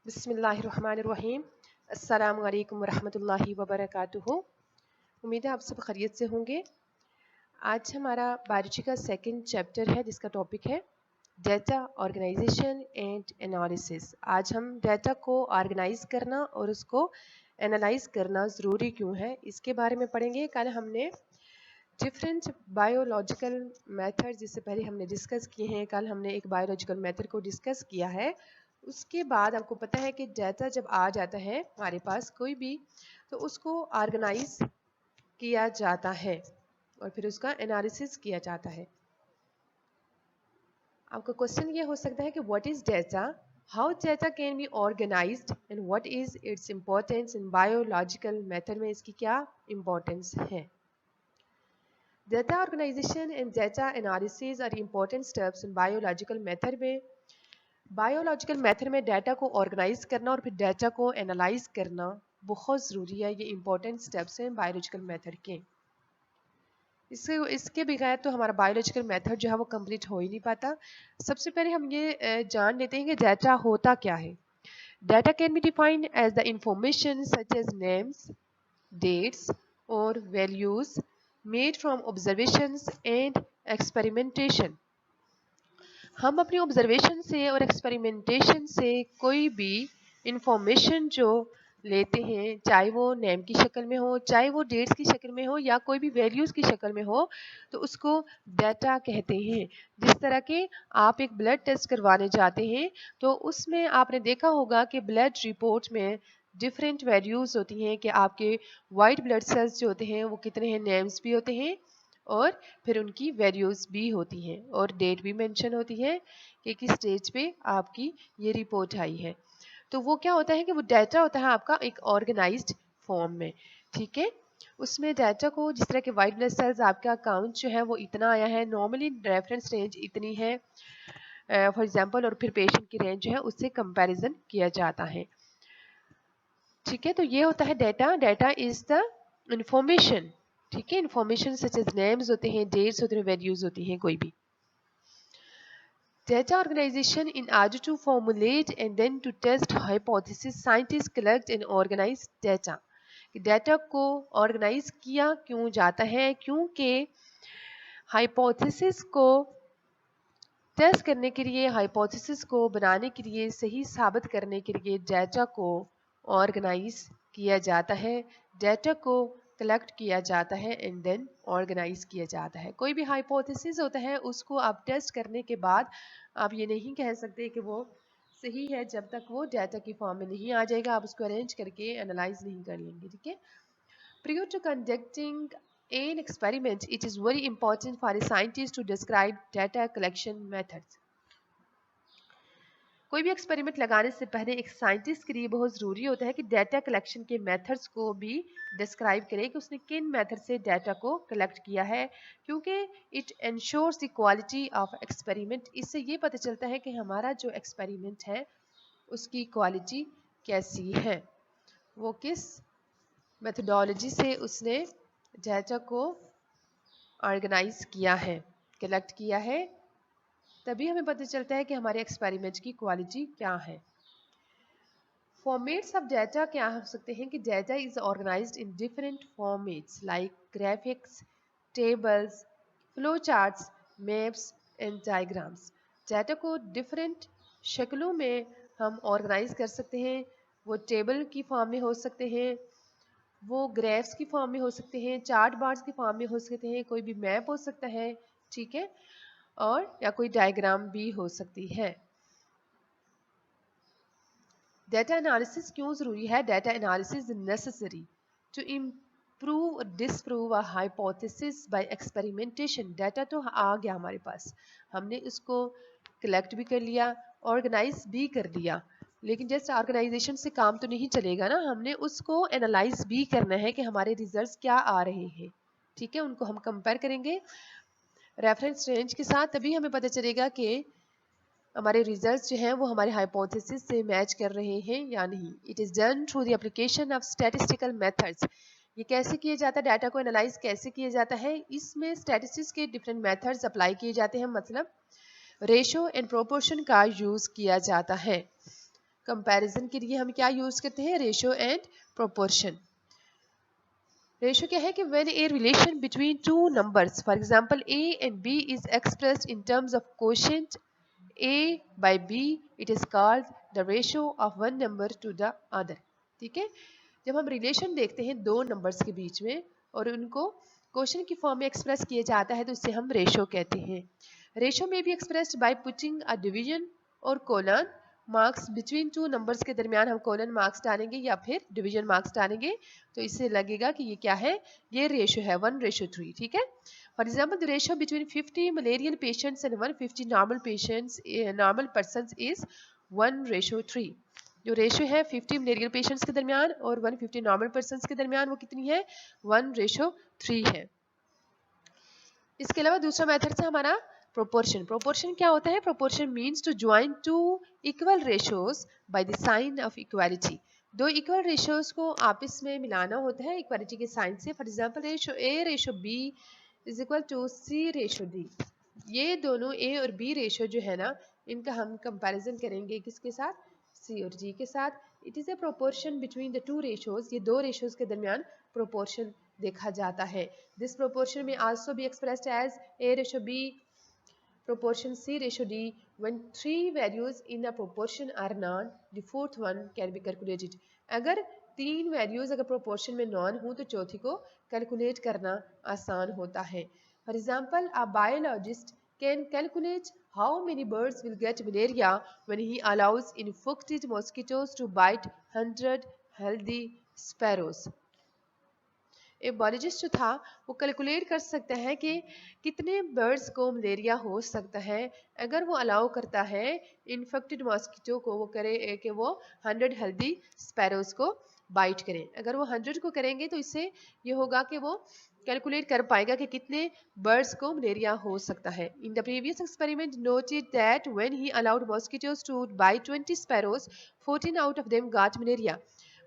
बिस्मिल्लाहिर्रहमानिर्रहीम। अस्सलामु अलैकुम वरहमतुल्लाहि वबरकातुहू। उम्मीद है आप सब खैरियत से होंगे। आज हमारा बायोलॉजी का सेकंड चैप्टर है जिसका टॉपिक है डेटा ऑर्गेनाइजेशन एंड एनालिसिस। आज हम डेटा को ऑर्गेनाइज करना और उसको एनालाइज करना ज़रूरी क्यों है इसके बारे में पढ़ेंगे। कल हमने डिफरेंट बायोलॉजिकल मेथड जिससे पहले हमने डिस्कस किए हैं। कल हमने एक बायोलॉजिकल मेथड को डिस्कस किया है। उसके बाद आपको पता है कि डाटा जब आ जाता है हमारे पास कोई भी, तो उसको ऑर्गेनाइज किया जाता है और फिर उसका एनालिसिस किया जाता है। आपका क्वेश्चन ये हो सकता है कि what is data, how data can be organized and what is its importance in biological method में इसकी क्या इम्पोर्टेंस है। Data organization and data analysis are important steps in biological method में। बायोलॉजिकल मेथड में डाटा को organize करना और फिर डाटा को एनालाइज करना बहुत ज़रूरी है। ये इंपॉर्टेंट स्टेप्स हैं बायोलॉजिकल मेथड के। इसके बगैर तो हमारा बायोलॉजिकल मेथड जो है वो कंप्लीट हो ही नहीं पाता। सबसे पहले हम ये जान लेते हैं कि डाटा होता क्या है। Data can be defined as the information such as names, dates और values made from observations and experimentation. हम अपनी ऑब्जर्वेशन से और एक्सपेरिमेंटेशन से कोई भी इंफॉर्मेशन जो लेते हैं, चाहे वो नेम की शक्ल में हो, चाहे वो डेट्स की शक्ल में हो या कोई भी वैल्यूज़ की शक्ल में हो, तो उसको डाटा कहते हैं। जिस तरह के आप एक ब्लड टेस्ट करवाने जाते हैं तो उसमें आपने देखा होगा कि ब्लड रिपोर्ट में डिफरेंट वैल्यूज़ होती हैं कि आपके वाइट ब्लड सेल्स जो होते हैं वो कितने हैं, नेम्स भी होते हैं और फिर उनकी वैल्यूज़ भी होती हैं और डेट भी मेंशन होती है कि किस स्टेज पे आपकी ये रिपोर्ट आई है। तो वो क्या होता है कि वो डाटा होता है आपका एक ऑर्गेनाइज्ड फॉर्म में। ठीक है, उसमें डाटा को जिस तरह के वाइट ब्लड सेल्स आपका काउंट जो है वो इतना आया है, नॉर्मली रेफरेंस रेंज इतनी है फॉर एग्जांपल, और फिर पेशेंट की रेंज जो है उससे कंपैरिजन किया जाता है। ठीक है, तो ये होता है data. Data is the information. ठीक है, इंफॉर्मेशन सच एज नेम्स होते हैं, डेट्स होते हैं, वैल्यूज होती हैं कोई भी। Data organization in order to formulate and then to test hypothesis, scientists collect and organize data. Data को ऑर्गेनाइज किया क्यों जाता है, क्योंकि हाइपोथेसिस को टेस्ट करने के लिए, हाइपोथेसिस को बनाने के लिए, सही साबित करने के लिए डाटा को ऑर्गेनाइज किया जाता है, डाटा को कलेक्ट किया जाता है एंड देन ऑर्गेनाइज किया जाता है। कोई भी हाइपोथेसिस होता है उसको आप टेस्ट करने के बाद आप ये नहीं कह सकते कि वो सही है जब तक वो डाटा की फॉर्म में नहीं आ जाएगा, आप उसको अरेंज करके एनालाइज नहीं कर लेंगे। ठीक है, prior to conducting an experiment, it is very important for a scientist to describe data collection methods. कोई भी एक्सपेरिमेंट लगाने से पहले एक साइंटिस्ट के लिए बहुत ज़रूरी होता है कि डाटा कलेक्शन के मेथड्स को भी डिस्क्राइब करे कि उसने किन मेथड से डाटा को कलेक्ट किया है, क्योंकि it ensures the quality of experiment. इससे ये पता चलता है कि हमारा जो एक्सपेरिमेंट है उसकी क्वालिटी कैसी है, वो किस मेथडोलॉजी से उसने डाटा को ऑर्गेनाइज किया है, कलेक्ट किया है, तभी हमें पता चलता है कि हमारे एक्सपेरिमेंट की क्वालिटी क्या है। फॉर्मेट्स ऑफ डाटा क्या हो सकते हैं कि data is organized in different formats like graphics, tables, flow charts, maps and diagrams. Data को डिफरेंट शक्लों में हम ऑर्गेनाइज कर सकते हैं। वो टेबल की फॉर्म में हो सकते हैं, वो ग्राफ्स की फॉर्म में हो सकते हैं, चार्ट बार्स की फॉर्म में हो सकते हैं, कोई भी मैप हो सकता है। ठीक है, और या कोई डायग्राम भी हो सकती है। डाटा एनालिसिस क्यों ज़रूरी है? Data analysis is necessary to improve और disprove a hypothesis by experimentation. Data तो आ गया हमारे पास, हमने उसको कलेक्ट भी कर लिया, ऑर्गेनाइज भी कर लिया, लेकिन जस्ट ऑर्गेनाइजेशन से काम तो नहीं चलेगा ना, हमने उसको एनालाइज भी करना है कि हमारे रिजल्ट्स क्या आ रहे हैं। ठीक है, उनको हम कंपेयर करेंगे रेफरेंस रेंज के साथ, तभी हमें पता चलेगा कि हमारे रिजल्ट्स जो हैं वो हमारे हाइपोथेसिस से मैच कर रहे हैं या नहीं। It is done through the application of statistical methods. ये कैसे किया जाता है, डाटा को एनालाइज कैसे किया जाता है? इसमें स्टैटिस्टिक्स के डिफरेंट मेथड्स अप्लाई किए जाते हैं, मतलब रेशो एंड प्रोपोर्शन का यूज़ किया जाता है। कंपैरिजन के लिए हम क्या यूज करते हैं, रेशियो एंड प्रोपोर्शन। रेशियो क्या है कि when a relation between two numbers, for example A and B is expressed in terms of quotient a by b, it is called the ratio of one number to the other। ठीक है, जब हम relation देखते हैं दो numbers के बीच में और उनको क्वेश्चन की फॉर्म में एक्सप्रेस किया जाता है तो इसे हम रेशो कहते हैं। रेशो में भी expressed by putting a division और colon marks between two numbers के दरमियान हम कोलन मार्क्स डालेंगे या फिर डिवीजन मार्क्स डालेंगे तो इससे लगेगा कि ये क्या है, ये रेशो है 1:3। ठीक है, for example the ratio between 50 malarial patients and 150 normal persons is 1:3। जो रेशो है 50 मलेरियल पेशेंट्स के दरमियान और 150 नॉर्मल पर्सन्स के दरमियान वो कितनी है, 1:3 है। इसके अलावा दूसरा मेथड था हमारा प्रोपोर्शन। प्रोपोर्शन क्या होता है, proportion means to join two equal ratios by the sign of equality. दो इक्वल रेशोज को आपस में मिलाना होता है इक्वालिटी के साइन से। For example ratio A ratio B is equal to C ratio D. ये दोनों ए और बी रेशो जो है ना, इनका हम कंपैरिजन करेंगे किसके साथ, सी और जी के साथ। It is a proportion between the two ratios. ये दो रेशोज के दरमियान प्रोपोर्शन देखा जाता है। This proportion may also be expressed as A ratio B proportion C ratio D when three values in a proportion are non, the fourth one can be calculated। अगर तीन values अगर proportion में non हो तो चौथी को calculate करना आसान होता है। For example a biologist can calculate how many birds will get malaria when he allows infected mosquitoes to bite 100 healthy sparrows। एक बायोलॉजिस्ट जो था वो कैलकुलेट कर सकता है कि कितने बर्ड्स को मलेरिया हो सकता है अगर वो अलाउ करता है इन्फेक्टेड मॉस्किटो को वो करे कि वो 100 हेल्दी स्पैरोज को बाइट करें। अगर वो 100 को करेंगे तो इससे ये होगा कि वो कैलकुलेट कर पाएगा कि कितने बर्ड्स को मलेरिया हो सकता है। In the previous experiment noted that when he allowed mosquitoes to bite 20 sparrows 14 out of them got malaria.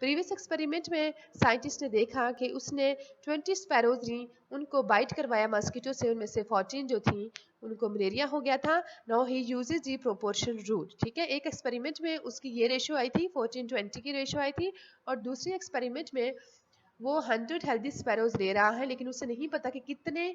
Previous experiment में साइंटिस्ट ने देखा कि उसने 20 स्पैरोज ली, उनको बाइट करवाया मॉस्किटो से, उनमें से 14 जो थी उनको मलेरिया हो गया था। Now he uses the proportion rule. ठीक है, एक एक्सपेरिमेंट में उसकी ये रेशो आई थी 14:20 की रेशो आई थी और दूसरे एक्सपेरिमेंट में वो 100 हेल्दी स्पैरोज ले रहा है लेकिन उसे नहीं पता कि कितने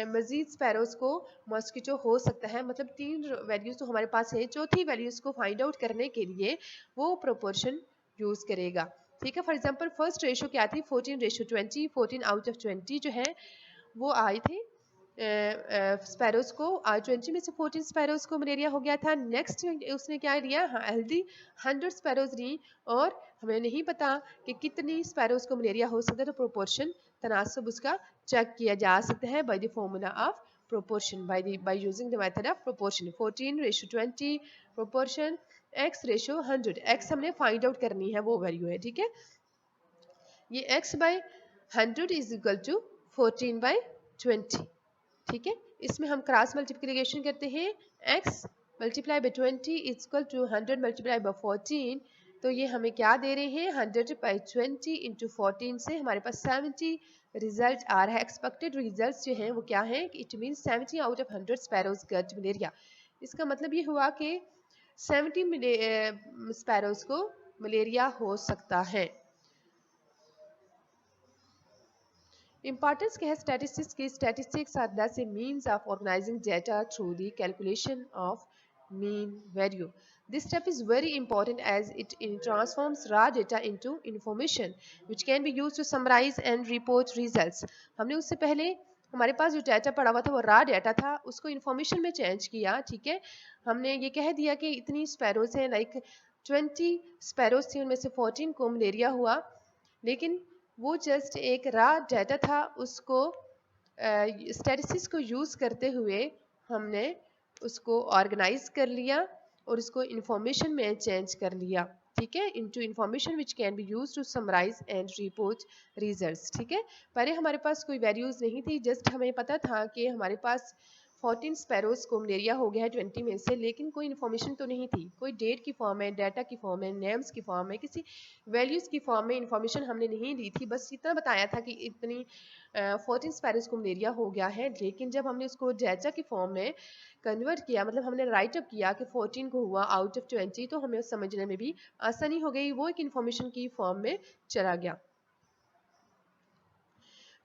मजीद स्पैरोज को मॉस्किटो हो सकता है। मतलब तीन वैल्यूज तो हमारे पास है, चौथी वैल्यूज को फाइंड आउट करने के लिए वो प्रोपोर्शन यूज करेगा। ठीक है, फॉर एग्जांपल फर्स्ट रेशो क्या थी 14:20। 14 आउट ऑफ 20 जो है वो आई थी स्पैरोज को, 20 में से 14 स्पैरोज को मलेरिया हो गया था। नेक्स्ट उसने क्या लिया, हेल्दी 100 स्पैरोज ली और हमें नहीं पता कि कितनी स्पैरोज को मलेरिया हो सकता है तो प्रोपोर्शन तनासब उसका चेक किया जा सकता है by the formula of proportion, by using the method of proportion. 14:20 proportion x ratio 100। x हमने फाइंड आउट करनी है, वो वैल्यू है। ठीक है, ये x by 100 is equal to 14/20। ठीक है, इसमें हम क्रॉस मल्टीप्लिकेशन करते हैं, x multiply by 20 is equal to 100 multiply by 14। तो ये हमें क्या दे रहे हैं, 100/20 इंटू 14 से हमारे पास 70 रिजल्ट आ रहा है। एक्सपेक्टेड रिजल्ट जो हैं वो क्या है, it mean 70 out of 100 sparrows got malaria. इसका मतलब ये हुआ कि 70 स्पैरोज को मलेरिया हो सकता है। Importance क्या है स्टैटिस्टिक्स की, statistics are thus a means of organizing data through the calculation of mean value. This step is very important as it transforms raw data into information which can be used to summarize and report results। हमने उससे पहले हमारे पास जो data पड़ा हुआ था वो raw data था, उसको इन्फॉर्मेशन में चेंज किया। ठीक है, हमने ये कह दिया कि इतनी स्पैरोज हैं, लाइक 20 स्पैरोज थी, उनमें से 14 को मलेरिया हुआ, लेकिन वो जस्ट एक रॉ डाटा था, उसको स्टैटिस्टिक्स को यूज़ करते हुए हमने उसको ऑर्गेनाइज कर लिया और उसको इंफॉर्मेशन में चेंज कर लिया। ठीक है, into information which can be use to summarize and report results. ठीक है, पहले हमारे पास कोई वैल्यूज़ नहीं थी, जस्ट हमें पता था कि हमारे पास 14 स्पैरोज को मलेरिया हो गया है 20 में से, लेकिन कोई इन्फॉर्मेशन तो नहीं थी, कोई डेट की फॉर्म में, डाटा की फॉर्म में, नेम्स की फॉर्म में, किसी वैल्यूज़ की फॉर्म में इन्फॉर्मेशन हमने नहीं दी थी। बस इतना बताया था कि इतनी 14 स्पैरोज को मलेरिया हो गया है। लेकिन जब हमने उसको डाटा की फॉर्म में कन्वर्ट किया, मतलब हमने राइट अप किया कि 14 को हुआ आउट ऑफ 20, तो हमें समझने में भी आसानी हो गई, वो एक इन्फॉर्मेशन की फॉर्म में चला गया।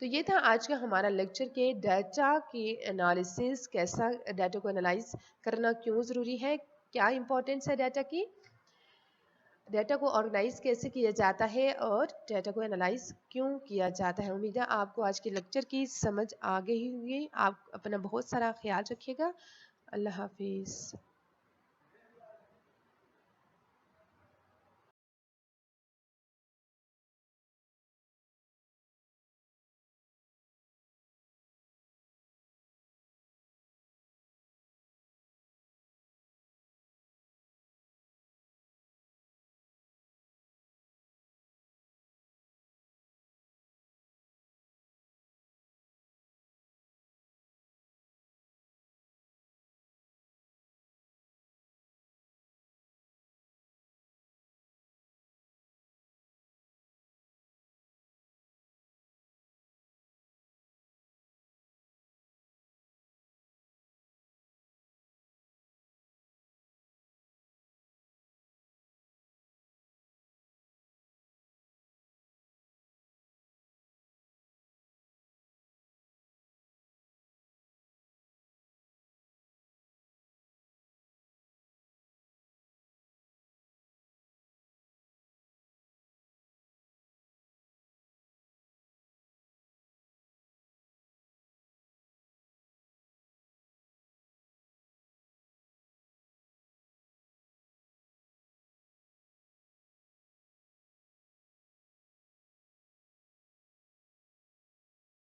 तो ये था आज का हमारा लेक्चर के डाटा की एनालिसिस, कैसा डाटा को एनालाइज करना क्यों ज़रूरी है, क्या इंपॉर्टेंस है डाटा की, डाटा को ऑर्गेनाइज कैसे किया जाता है और डाटा को एनालाइज क्यों किया जाता है। उम्मीद है आपको आज के लेक्चर की समझ आ गई होगी। आप अपना बहुत सारा ख्याल रखिएगा। अल्लाह हाफिज़।